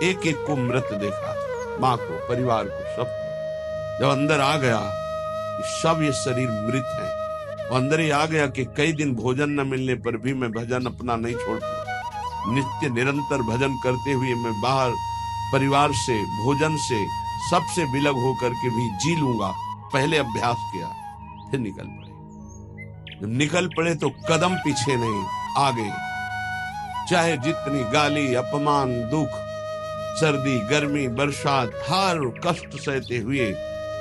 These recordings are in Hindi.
एक एक को मृत देखा, माँ को, परिवार को, सब। जब अंदर आ गया सब ये शरीर मृत है, और अंदर ही आ गया कि कई दिन भोजन न मिलने पर भी मैं भजन अपना नहीं छोड़ पाऊं। नित्य निरंतर भजन करते हुए मैं बाहर परिवार से, भोजन से, सबसे विलग होकर के भी जी लूंगा। पहले अभ्यास किया, फिर निकल पड़े। जब निकल पड़े तो कदम पीछे नहीं, आगे। चाहे जितनी गाली, अपमान, दुख, सर्दी, गर्मी, बरसात, हर कष्ट सहते हुए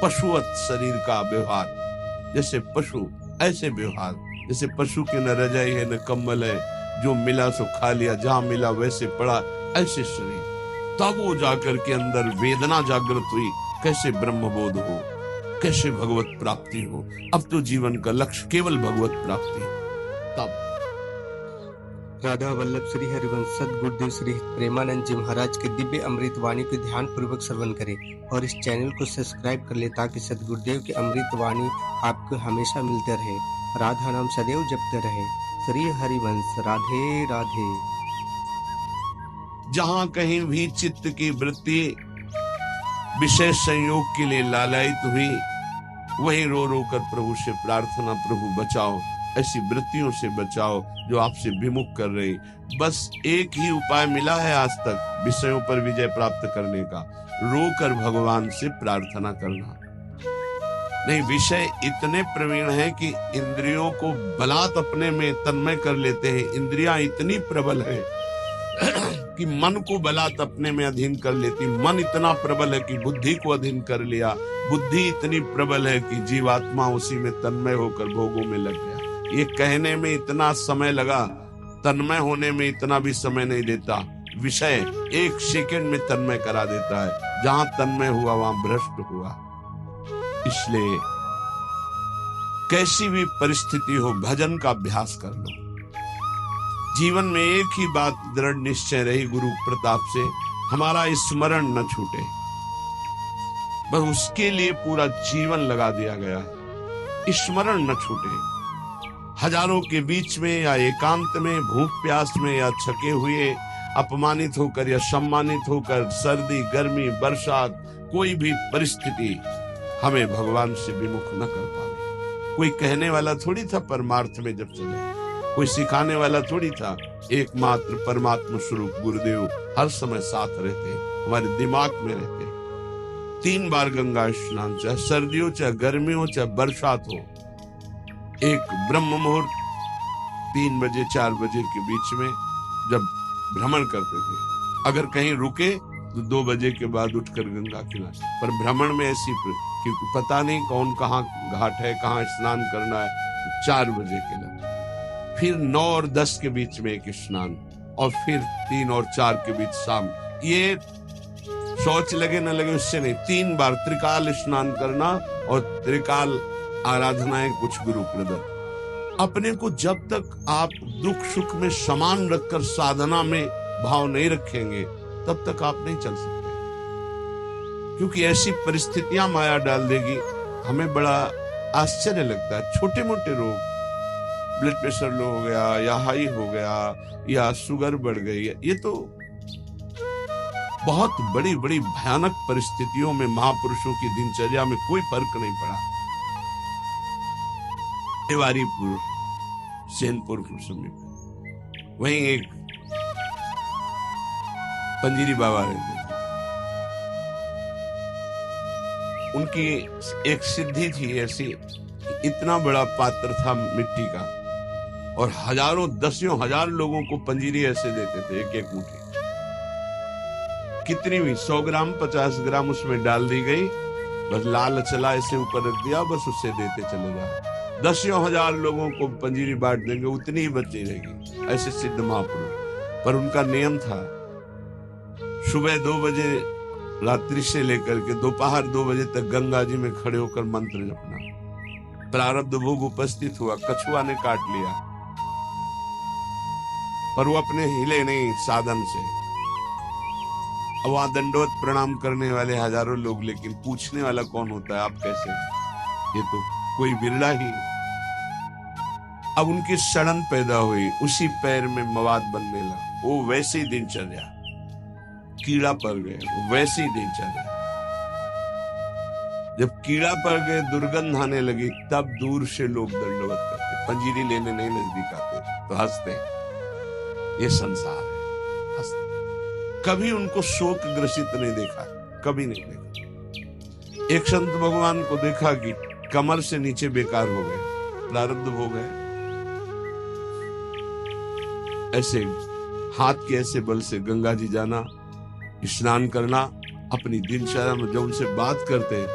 पशुवत शरीर का व्यवहार, जैसे पशु ऐसे व्यवहार, जैसे पशु के न रजाई है न कंबल है, जो मिला सो खा लिया, जहां मिला वैसे पड़ा, ऐसे शरीर। तब वो जाकर के अंदर वेदना जागृत हुई, कैसे ब्रह्मबोध हो, कैसे भगवत प्राप्ति हो। अब तो जीवन का लक्ष्य केवल भगवत प्राप्ति। तब राधा वल्लभ श्री हरिवंश सद्गुरुदेव श्री प्रेमानंद जी महाराज के दिव्य अमृत वाणी को ध्यान पूर्वक श्रवण करें और इस चैनल को सब्सक्राइब कर ले, ताकि सद्गुरुदेव की अमृत वाणी आपको हमेशा मिलते रहे। राधा नाम सदैव जपते रहे। श्री हरिवंश। राधे राधे। जहां कहीं भी चित्त की वृत्ति विशेष संयोग के लिए लालायित हुई, वहीं रो रो कर प्रभु से प्रार्थना, प्रभु बचाओ, ऐसी वृत्तियों से बचाओ जो आपसे विमुख कर रही। बस एक ही उपाय मिला है आज तक विषयों पर विजय प्राप्त करने का, रोकर भगवान से प्रार्थना करना। नहीं, विषय इतने प्रवीण हैं कि इंद्रियों को बलात् अपने में तन्मय कर लेते हैं। इंद्रियां इतनी प्रबल है कि मन को बलात् अपने में अधीन कर लेती। मन इतना प्रबल है कि बुद्धि को अधीन कर लिया। बुद्धि इतनी प्रबल है कि जीवात्मा उसी में तन्मय होकर भोगों में लग गया। ये कहने में इतना समय लगा, तन्मय होने में इतना भी समय नहीं देता। विषय एक सेकंड में तन्मय करा देता है। जहां तन्मय हुआ वहां भ्रष्ट हुआ। इसलिए कैसी भी परिस्थिति हो, भजन का अभ्यास कर लो। जीवन में एक ही बात दृढ़ निश्चय रही गुरु प्रताप से, हमारा स्मरण न छूटे। बस उसके लिए पूरा जीवन लगा दिया गया है, स्मरण न छूटे। हजारों के बीच में या एकांत में, भूख प्यास में या थके हुए, अपमानित होकर या सम्मानित होकर, सर्दी, गर्मी, बरसात, कोई भी परिस्थिति हमें भगवान से विमुख न कर पावे। कोई कहने वाला थोड़ी था परमार्थ में जब चले, कोई सिखाने वाला थोड़ी था। एकमात्र परमात्मा स्वरूप गुरुदेव हर समय साथ रहते, हमारे दिमाग में रहते। 3 बार गंगा स्नान, चाहे सर्दियों, चाहे गर्मियों, चाहे बरसात हो। एक ब्रह्म मुहूर्त 3 बजे 4 बजे के बीच में जब भ्रमण करते थे, अगर कहीं रुके तो 2 बजे के बाद उठकर गंगा किनारे। पर भ्रमण में ऐसी, क्योंकि पता नहीं कौन कहाँ घाट है, कहाँ स्नान करना है, तो 4 बजे के लगे। फिर 9 और 10 के बीच में एक स्नान, और फिर 3 और 4 के बीच शाम। ये शौच लगे न लगे उससे नहीं, 3 बार त्रिकाल स्नान करना और त्रिकाल आराधनाएं कुछ गुरु प्रदत्त। अपने को जब तक आप दुख सुख में समान रखकर साधना में भाव नहीं रखेंगे, तब तक आप नहीं चल सकते। क्योंकि ऐसी परिस्थितियां माया डाल देगी। हमें बड़ा आश्चर्य लगता है, छोटे मोटे रोग, ब्लड प्रेशर लो हो गया, या हाई हो गया, या शुगर बढ़ गई, ये तो बहुत बड़ी बड़ी भयानक परिस्थितियों में महापुरुषों की दिनचर्या में कोई फर्क नहीं पड़ा। देवारीपुर, सेनपुर के समीप, वहीं एक पंजीरी बाबा रहते थे। उनकी एक सिद्धि थी ऐसी, इतना बड़ा पात्र था मिट्टी का, और हजारों, दसियों हजार लोगों को पंजीरी ऐसे देते थे, एक एक मुट्ठी। कितनी भी 100 ग्राम 50 ग्राम उसमें डाल दी गई, बस लाल चला ऐसे ऊपर रख दिया, बस उससे देते चले जाओ। दसियों हजार लोगों को पंजीरी बांट देंगे, उतनी ही बची रहेगी। ऐसे सिद्ध महापुरुष। पर उनका नियम था, सुबह 2 बजे रात्रि से लेकर के दोपहर 2 बजे तक गंगा जी में खड़े होकर मंत्र जपना। प्रारब्ध भोग उपस्थित हुआ, कछुआ ने काट लिया, पर वो अपने हिले नहीं साधन से। अब वहां दंडवत प्रणाम करने वाले हजारों लोग, लेकिन पूछने वाला कौन होता है, आप कैसे? ये तो कोई बिरला ही। अब उनकी सड़न पैदा हुई, उसी पैर में मवाद बनने लगा। वो वैसे ही दिनचर्या कीड़ा पड़ गए, वैसे ही नेचर है। जब कीड़ा पड़ गए, दुर्गंध आने लगी, तब दूर से लोग दंडवत करते, पंजीरी लेने नहीं नजदीक आते, तो हंसते। ये संसार है, हंसते। कभी उनको शोक ग्रसित नहीं देखा, कभी नहीं देखा। एक संत भगवान को देखा कि कमर से नीचे बेकार हो गए, प्रारब्ध हो गए, ऐसे हाथ के ऐसे बल से गंगा जी जाना, स्नान करना, अपनी दिनचर्या में जब उनसे बात करते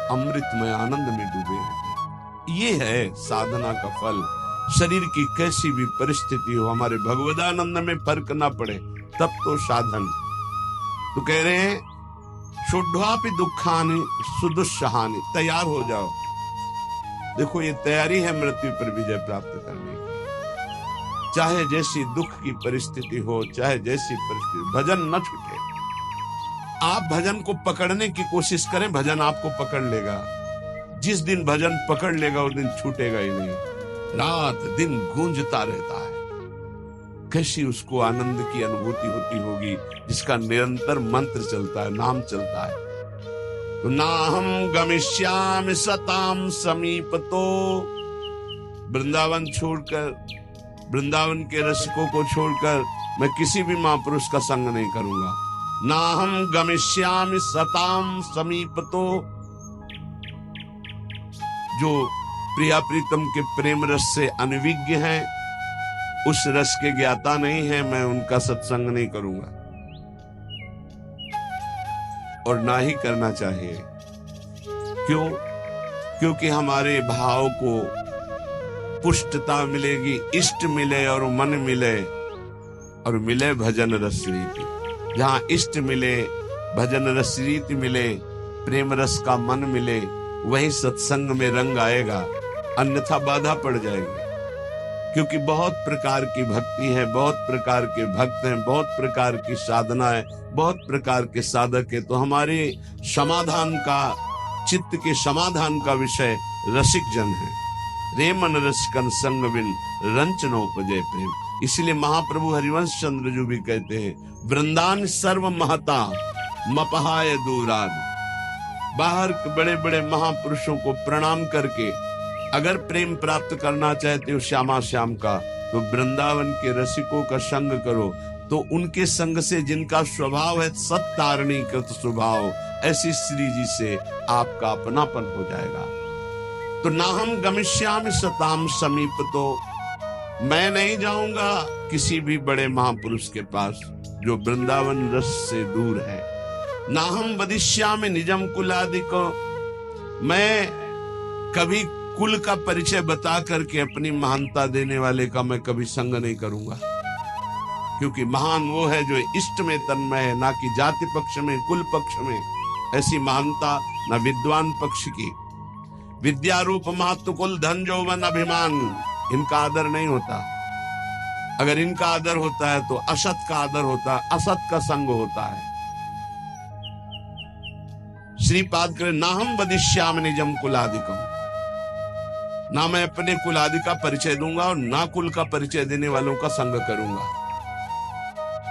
अमृतमय आनंद में डूबे रहते। ये है साधना का फल। शरीर की कैसी भी परिस्थिति हो, हमारे भगवदानंद में फर्क ना पड़े, तब तो साधन। तो कह रहे हैं शुद्धापि दुखानि सुदुस्सहानि, तैयार हो जाओ। देखो ये तैयारी है मृत्यु पर विजय प्राप्त करने की। चाहे जैसी दुख की परिस्थिति हो, चाहे जैसी परिस्थिति, भजन न छूटे। आप भजन को पकड़ने की कोशिश करें, भजन आपको पकड़ लेगा। जिस दिन भजन पकड़ लेगा उस दिन छूटेगा ही नहीं, रात दिन गूंजता रहता है। कैसी उसको आनंद की अनुभूति होती होगी जिसका निरंतर मंत्र चलता है, नाम चलता है। तो नाहम गमिष्यामि सताम समीपतो, वृंदावन छोड़कर, वृंदावन के रसिकों को छोड़कर मैं किसी भी महापुरुष का संग नहीं करूंगा। नाहम गमिष्यामि सताम समीपतो, जो प्रिया प्रीतम के प्रेम रस से अनविज्ञ हैं, उस रस के ज्ञाता नहीं है, मैं उनका सत्संग नहीं करूंगा और ना ही करना चाहिए। क्यों? क्योंकि हमारे भाव को पुष्टता मिलेगी, इष्ट मिले और मन मिले, और मिले भजन रस रीति। जहाँ इष्ट मिले, भजन रस रीति मिले, प्रेम रस का मन मिले, वही सत्संग में रंग आएगा, अन्यथा बाधा पड़ जाएगी। क्योंकि बहुत प्रकार की भक्ति है, बहुत प्रकार के भक्त हैं, बहुत प्रकार की साधना है, बहुत प्रकार के साधक है। तो हमारे समाधान का, चित्त के समाधान का विषय रसिक जन है। रे मन रसिकन संग बिन रंच न उपजय प्रेम। इसलिए महाप्रभु हरिवंश चंद्र जी भी कहते हैं, वृंदान सर्व महता मपहाय दूरान। बाहर बड़े बड़े महापुरुषों को प्रणाम करके अगर प्रेम प्राप्त करना चाहते हो श्यामा श्याम का, तो वृंदावन के रसिकों का संग करो। तो उनके संग से, जिनका स्वभाव है सत्तारणी कृत स्वभाव, ऐसी श्री जी से आपका अपनापन हो जाएगा। तो ना हम गमिष्यामि सताम समीपतो, मैं नहीं जाऊंगा किसी भी बड़े महापुरुष के पास जो वृंदावन रस से दूर है। ना हम वदिष्यामि निजम कुलादिको, मैं कभी कुल का परिचय बता करके अपनी महानता देने वाले का मैं कभी संग नहीं करूंगा। क्योंकि महान वो है जो इष्ट में तन्मय है, ना कि जाति पक्ष में, कुल पक्ष में। ऐसी महानता ना विद्वान पक्ष की। विद्या रूप महत्व कुल धन यौवन अभिमान, इनका आदर नहीं होता। अगर इनका आदर होता है तो असत का आदर होता है, असत का संग होता है। श्रीपाद करे ना हम वदिष्यामि निजम कुलादिकम, ना मैं अपने कुलादि का परिचय दूंगा और ना कुल का परिचय देने वालों का संग करूंगा।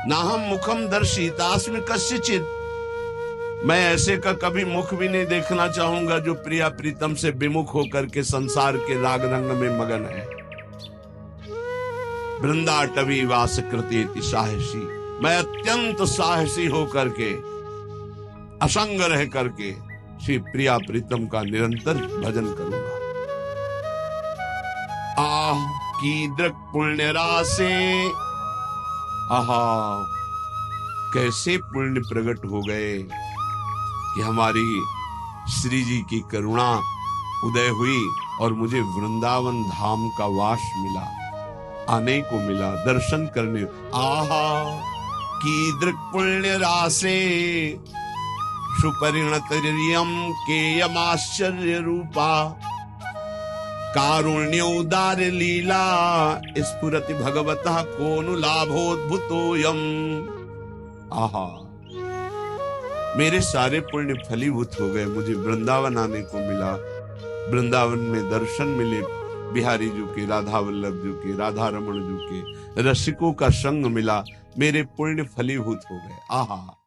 ना हम मुखम दर्शितास्मि कस्यचित्, मैं ऐसे का कभी मुख भी नहीं देखना चाहूंगा जो प्रिया प्रीतम से विमुख होकर के संसार के राग रंग में मगन है। वृंदाटवी वास कृतेति साहसी, मैं अत्यंत साहसी होकर के, असंग रह करके श्री प्रिया प्रीतम का निरंतर भजन करूंगा। आह की दृक पुण्य राशे, आहा कैसे पुण्य प्रकट हो गए कि हमारी श्री जी की करुणा उदय हुई और मुझे वृंदावन धाम का वास मिला, आने को मिला, दर्शन करने। आहा की दृक पुण्य राशे सुपरिणत रियम केयमाश्चर्य रूपा, कारुण्य उदार लीला स्फुरति भगवतः कोनु लाभोद्भुतोयम। आहा मेरे सारे पुण्य फलीभूत हो गए, मुझे वृंदावन आने को मिला, वृंदावन में दर्शन मिले, बिहारी जी के, राधा वल्लभ जी के, राधा रमण जी के, रसिकों का संग मिला, मेरे पुण्य फलीभूत हो गए। आहा